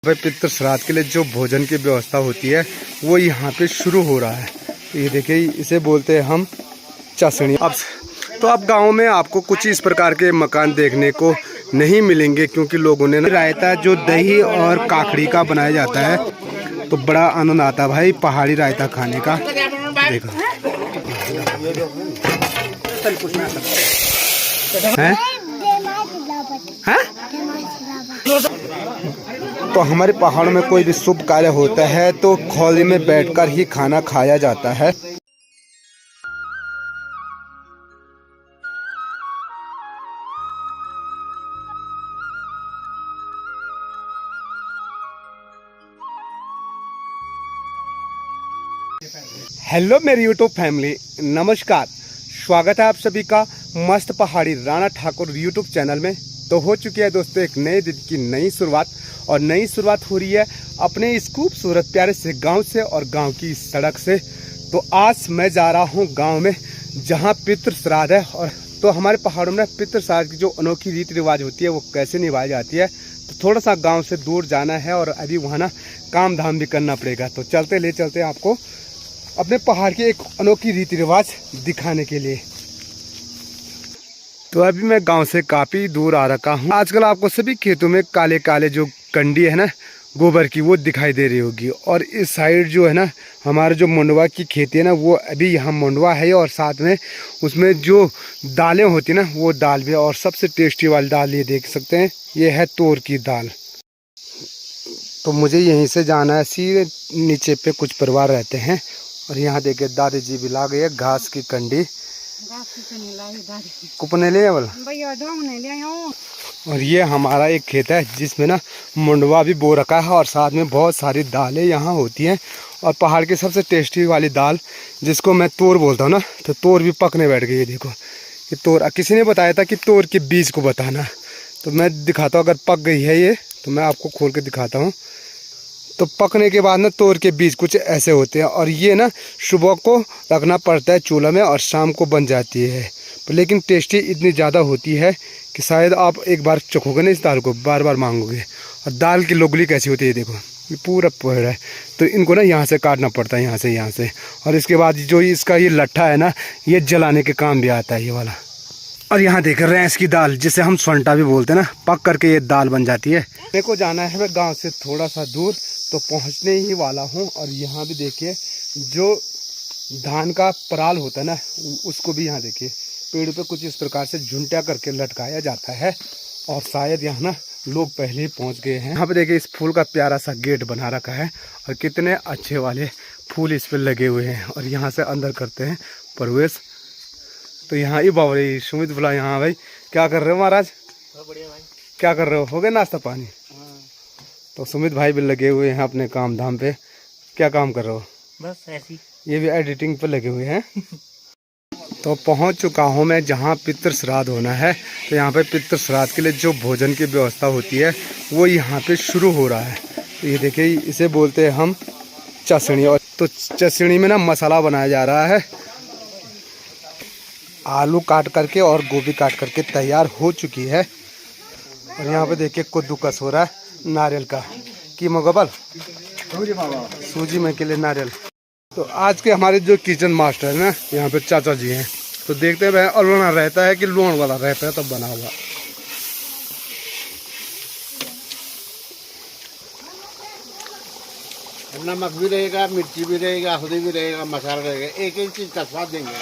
भाई पितृ श्राद्ध के लिए जो भोजन की व्यवस्था होती है वो यहाँ पे शुरू हो रहा है। तो ये देखिए, इसे बोलते हैं हम चसनी। अब गांव में आपको कुछ इस प्रकार के मकान देखने को नहीं मिलेंगे, क्योंकि लोगों ने रायता जो दही और काकड़ी का बनाया जाता है तो बड़ा आनंद आता है भाई पहाड़ी रायता खाने का। देखो हैं? तो हमारे पहाड़ों में कोई भी शुभ कार्य होता है तो खौली में बैठकर ही खाना खाया जाता है। हेलो मेरी यूट्यूब फैमिली, नमस्कार। स्वागत है आप सभी का मस्त पहाड़ी राणा ठाकुर यूट्यूब चैनल में। तो हो चुकी है दोस्तों एक नए दिन की नई शुरुआत, और नई शुरुआत हो रही है अपने इस खूबसूरत प्यारे से गांव से और गांव की सड़क से। तो आज मैं जा रहा हूं गांव में जहां पितृ श्राद्ध है। और तो हमारे पहाड़ों में पितृ श्राद्ध की जो अनोखी रीति रिवाज होती है वो कैसे निभाई जाती है, तो थोड़ा सा गाँव से दूर जाना है और अभी वहाँ ना काम धाम भी करना पड़ेगा। तो चलते आपको अपने पहाड़ की एक अनोखी रीति रिवाज दिखाने के लिए। तो अभी मैं गांव से काफ़ी दूर आ रखा हूँ। आजकल आपको सभी खेतों में काले काले जो कंडी है ना गोबर की, वो दिखाई दे रही होगी। और इस साइड जो है ना हमारे जो मंडवा की खेती है ना, वो अभी यहाँ मंडवा है। और साथ में उसमें जो दालें होती है ना वो दाल भी है। और सबसे टेस्टी वाली दाल ये देख सकते हैं, ये है तोर की दाल। तो मुझे यहीं से जाना है, सीधे नीचे पे कुछ परिवार रहते हैं। और यहाँ देखिए दादी जी भी ला गई है घास की कंडी। कुपने ले बोला। और ये हमारा एक खेत है जिसमें ना मुंडवा भी बो रखा है, और साथ में बहुत सारी दालें यहाँ होती हैं। और पहाड़ की सबसे टेस्टी वाली दाल जिसको मैं तोर बोलता हूँ ना, तो तोर भी पकने बैठ गई है। देखो ये तोर, किसी ने बताया था कि तोर के बीज को बताना, तो मैं दिखाता हूँ। अगर पक गई है ये तो मैं आपको खोल के दिखाता हूँ। तो पकने के बाद ना तोर के बीज कुछ ऐसे होते हैं, और ये ना सुबह को रखना पड़ता है चूल्हा में और शाम को बन जाती है। लेकिन टेस्टी इतनी ज़्यादा होती है कि शायद आप एक बार चखोगे ना इस दाल को बार बार मांगोगे। और दाल की लोगली कैसी होती है देखो, ये पूरा पेड़ है। तो इनको ना यहाँ से काटना पड़ता है, यहाँ से। और इसके बाद जो इसका ये लट्ठा है ना, ये जलाने के काम भी आता है ये वाला। और यहाँ देख रैंस की दाल जिसे हम स्वंटा भी बोलते हैं ना, पक करके ये दाल बन जाती है। मेरे को जाना है मैं गाँव से थोड़ा सा दूर, तो पहुंचने ही वाला हूं। और यहाँ भी देखिए जो धान का पराल होता है ना, उसको भी यहाँ देखिए पेड़ पे कुछ इस प्रकार से झुंटिया करके लटकाया जाता है। और शायद यहाँ ना लोग पहले ही पहुँच गए हैं। यहाँ पे देखिए इस फूल का प्यारा सा गेट बना रखा है, और कितने अच्छे वाले फूल इस पर लगे हुए हैं। और यहाँ से अंदर करते हैं प्रवेश। तो यहाँ ही बाबा सुमित बोला, यहाँ भाई क्या कर रहे हो महाराज? बढ़िया भाई, क्या कर रहे हो गए नाश्ता पानी? तो सुमित भाई भी लगे हुए हैं अपने काम धाम पे। क्या काम कर रहे हो? बस ऐसी, ये भी एडिटिंग पे लगे हुए हैं। तो पहुंच चुका हूं मैं जहां पितृ श्राद्ध होना है। तो यहाँ पे पितृ श्राद्ध के लिए जो भोजन की व्यवस्था होती है वो यहाँ पे शुरू हो रहा है। तो ये देखिए, इसे बोलते हैं हम चसनी। और तो चसनी में ना मसाला बनाया जा रहा है। आलू काट करके और गोभी काट करके तैयार हो चुकी है। और यहाँ पे देखिए कद्दूकस हो रहा है नारियल का, की मोगबल सूजी में के लिए नारियल। तो आज के हमारे जो किचन मास्टर है ना यहाँ पे चाचा जी हैं। तो देखते हैं अलवना रहता है कि लूण वाला रहता है तब बना हुआ। नमक भी रहेगा, मिर्ची भी रहेगा, हल्दी भी रहेगा, मसाला रहेगा, एक एक चीज का स्वाद देंगे।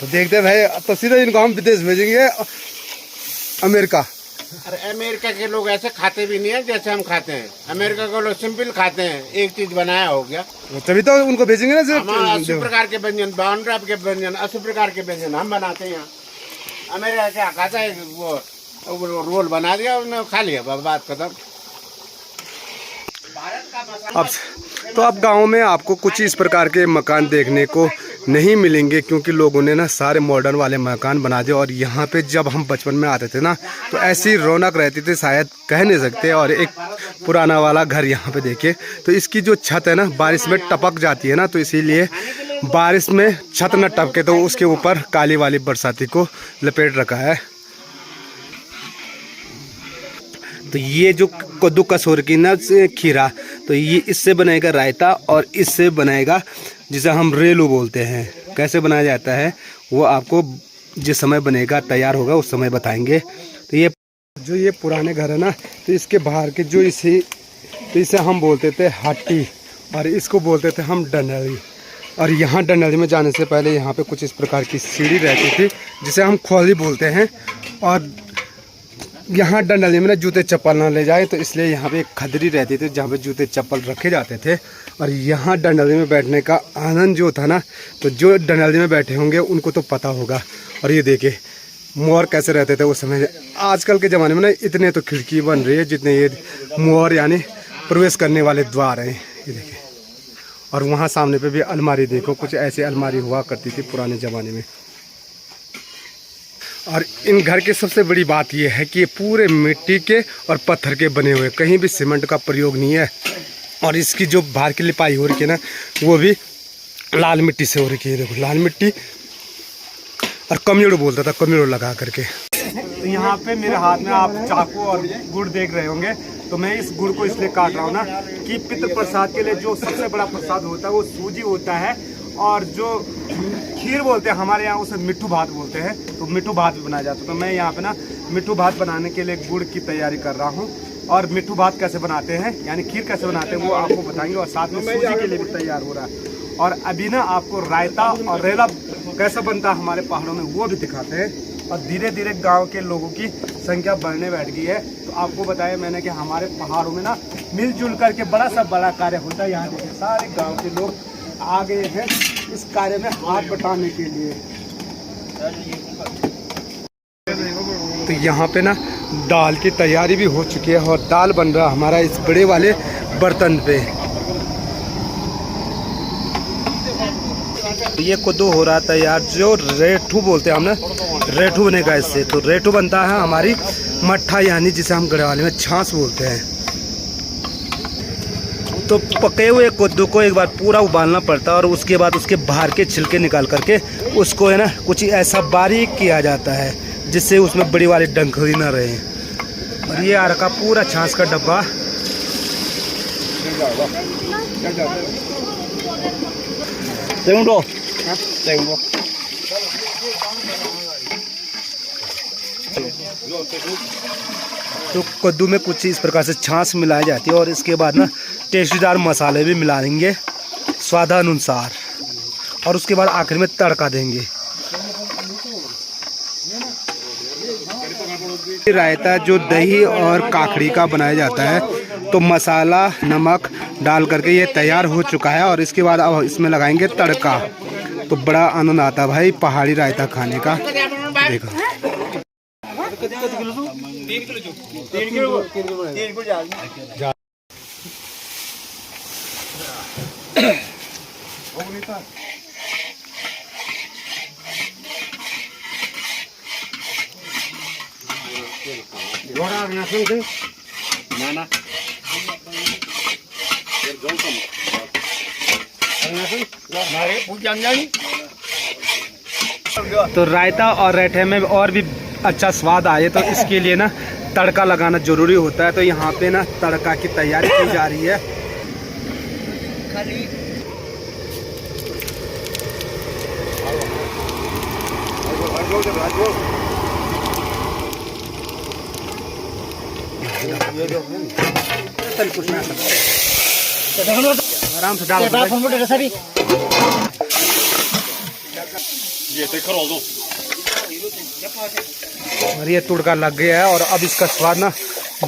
तो देखते हैं भाई, तो सीधा इनको हम विदेश भेजेंगे, अमेरिका। अरे अमेरिका के लोग ऐसे खाते भी नहीं है जैसे हम खाते हैं। अमेरिका के लोग सिंपल खाते हैं, एक चीज बनाया हो गया। तभी तो उनको भेजेंगे ना। 80 प्रकार के व्यंजन, 52 के व्यंजन, 80 प्रकार के व्यंजन हम बनाते हैं यहाँ। अमेरिका क्या खाता है, वो रोल बना दिया उन्होंने, खा लिया, बात खत्म। अब गांव में आपको कुछ इस प्रकार के मकान देखने को नहीं मिलेंगे, क्योंकि लोगों ने ना सारे मॉडर्न वाले मकान बना दिए। और यहाँ पे जब हम बचपन में आते थे ना तो ऐसी रौनक रहती थी, शायद कह नहीं सकते। और एक पुराना वाला घर यहाँ पे देखिए, तो इसकी जो छत है ना बारिश में टपक जाती है ना, तो इसीलिए बारिश में छत न टपके तो उसके ऊपर काली वाली बरसाती को लपेट रखा है। तो ये जो कद्दू कसूर की ना खीरा, तो ये इससे बनेगा रायता और इससे बनेगा जिसे हम रेलू बोलते हैं। कैसे बनाया जाता है वो आपको जिस समय बनेगा तैयार होगा उस समय बताएंगे। तो ये जो ये पुराने घर है ना, तो इसके बाहर के जो इसे हम बोलते थे हट्टी और इसको बोलते थे हम डंडली। और यहाँ डंडली में जाने से पहले यहाँ पे कुछ इस प्रकार की सीढ़ी रहती थी जिसे हम खोली बोलते हैं। और यहाँ डंडली में ना जूते चप्पल ना ले जाए, तो इसलिए यहाँ पे एक खदरी रहती थी जहाँ पे जूते चप्पल रखे जाते थे। और यहाँ डंडली में बैठने का आनंद जो था ना, तो जो डंडली में बैठे होंगे उनको तो पता होगा। और ये देखिए मोर कैसे रहते थे उस समय। आजकल के ज़माने में ना इतने तो खिड़की बन रही है जितने ये मोर यानी प्रवेश करने वाले द्वार हैं, ये देखिए। और वहाँ सामने पे भी अलमारी देखो, कुछ ऐसी अलमारी हुआ करती थी पुराने ज़माने में। और इन घर की सबसे बड़ी बात यह है कि ये पूरे मिट्टी के और पत्थर के बने हुए, कहीं भी सीमेंट का प्रयोग नहीं है। और इसकी जो बाहर की लिपाई हो रही है ना, वो भी लाल मिट्टी से हो रही है। देखो लाल मिट्टी, और कमजोड़ बोलता था, कमजोड़ लगा करके। तो यहाँ पे मेरे हाथ में आप चाकू और गुड़ देख रहे होंगे। तो मैं इस गुड़ को इसलिए काट रहा हूँ ना कि पितृ प्रसाद के लिए जो सबसे बड़ा प्रसाद होता है वो सूजी होता है। और जो खीर बोलते हैं हमारे यहाँ उसे मिट्ठू भात बोलते हैं, तो मिट्ठू भात भी बनाया जाता है। तो मैं यहाँ पे ना मिट्ठू भात बनाने के लिए गुड़ की तैयारी कर रहा हूँ। और मिट्ठू भात कैसे बनाते हैं यानी खीर कैसे बनाते हैं वो आपको बताएंगे। और साथ में सूजी के लिए भी तैयार हो रहा है। और अभी ना आपको रायता और रेला कैसा बनता है हमारे पहाड़ों में वो भी दिखाते हैं। और धीरे धीरे गांव के लोगों की संख्या बढ़ने बैठ गई है। तो आपको बताया मैंने कि हमारे पहाड़ों में ना मिलजुल करके बड़ा कार्य होता है। यहाँ देखिए सारे गांव के लोग आ गए हैं इस कार्य में हाथ बटाने के लिए। तो यहाँ पे ना दाल की तैयारी भी हो चुकी है और दाल बन रहा हमारा इस बड़े वाले बर्तन पे। ये कद्दू हो रहा था यार, जो रेठू बोलते हैं हम ना, रेठू बनेगा इससे। तो रेठू बनता है हमारी मट्ठा यानी जिसे हम गढ़वाली में छाछ बोलते हैं। तो पके हुए कद्दू को एक बार पूरा उबालना पड़ता है और उसके बाद उसके बाहर के छिलके निकाल करके उसको है ना कुछ ऐसा बारीक किया जाता है जिससे उसमें बड़ी वाली डंखली ना रहे। और ये आ रखा पूरा छाछ का डब्बा। तो कद्दू में कुछ इस प्रकार से छाछ मिलाई जाती है और इसके बाद ना टेस्टीदार मसाले भी मिलाएंगे स्वादानुसार। और उसके बाद आखिर में तड़का देंगे। रायता जो दही और काकड़ी का बनाया जाता है, तो मसाला नमक डाल करके ये तैयार हो चुका है। और इसके बाद अब इसमें लगाएंगे तड़का। तो बड़ा आनंद आता है भाई पहाड़ी रायता खाने का। देखो तो रायता और रायते में और भी अच्छा स्वाद आए तो इसके लिए ना तड़का लगाना जरूरी होता है। तो यहाँ पे ना तड़का की तैयारी की जा रही है। आराम से डाल और ये तुड़का लग गया है। और अब इसका स्वाद ना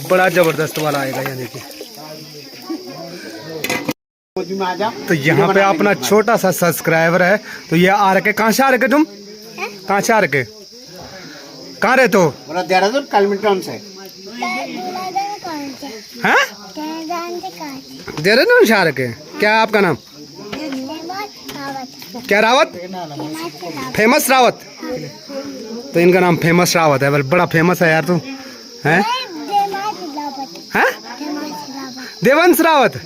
बड़ा जबरदस्त वाला आएगा। यानी कि तो यहाँ पे अपना छोटा सा सब्सक्राइबर है। तो ये आ रखे, कहाँ से आ रखे तुम? कहाँ से आ रखे? कहाँ रहे तो? देहरादून कालमिटाउन से। हैं? देहरादून से आ रखे। क्या है आपका नाम? क्या रावत? फेमस रावत। तो इनका नाम फेमस रावत है। बड़ा फेमस है यार तू। हैं? हैं? देवंश रावत।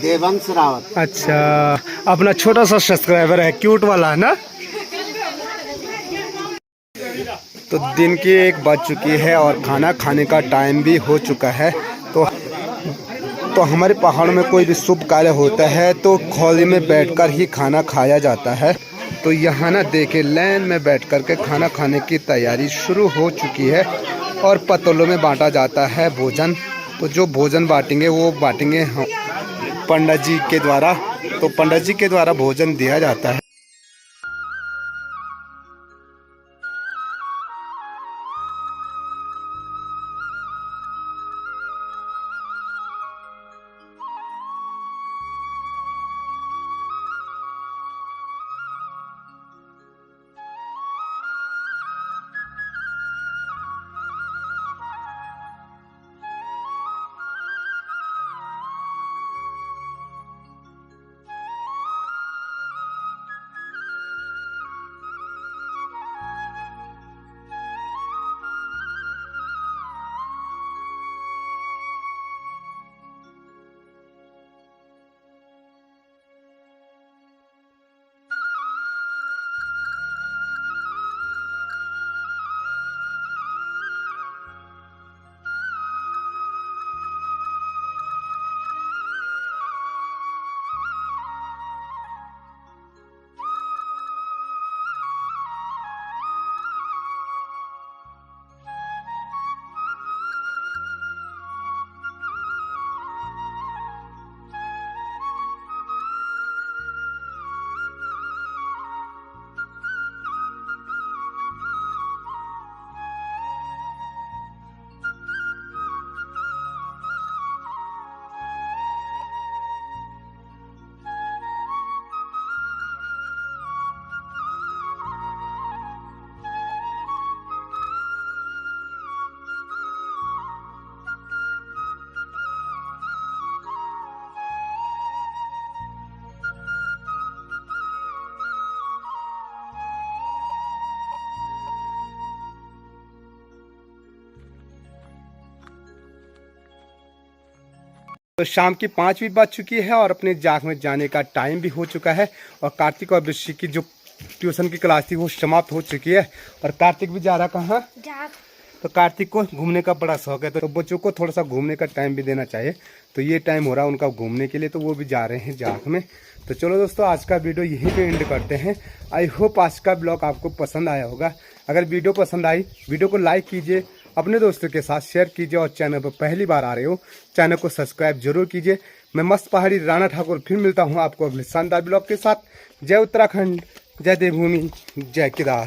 देवंश रावत। अच्छा, अपना छोटा सा सब्सक्राइबर है, क्यूट वाला है ना। तो दिन की 1 बज चुकी है और खाना खाने का टाइम भी हो चुका है। तो हमारे पहाड़ में कोई भी शुभ कार्य होता है तो खोली में बैठकर ही खाना खाया जाता है। तो यहाँ ना देखे लाइन में बैठ कर के खाना खाने की तैयारी शुरू हो चुकी है और पतलों में बांटा जाता है भोजन। तो जो भोजन बांटेंगे वो बांटेंगे पंडित जी के द्वारा। तो पंडित जी के द्वारा भोजन दिया जाता है। तो शाम की 5 भी बज चुकी है और अपने जाग में जाने का टाइम भी हो चुका है। और कार्तिक और ऋषि की जो ट्यूशन की क्लास थी वो समाप्त हो चुकी है। और कार्तिक भी जा रहा कहाँ? तो कार्तिक को घूमने का बड़ा शौक है, तो बच्चों को थोड़ा सा घूमने का टाइम भी देना चाहिए। तो ये टाइम हो रहा है उनका घूमने के लिए, तो वो भी जा रहे हैं जाग में। तो चलो दोस्तों, आज का वीडियो यहीं पे एंड करते हैं। आई होप आज का ब्लॉग आपको पसंद आया होगा। अगर वीडियो पसंद आई, वीडियो को लाइक कीजिए, अपने दोस्तों के साथ शेयर कीजिए और चैनल पर पहली बार आ रहे हो चैनल को सब्सक्राइब जरूर कीजिए। मैं मस्त पहाड़ी राणा ठाकुर फिर मिलता हूँ आपको अगले शानदार ब्लॉग के साथ। जय उत्तराखंड, जय देवभूमि, जय केदार।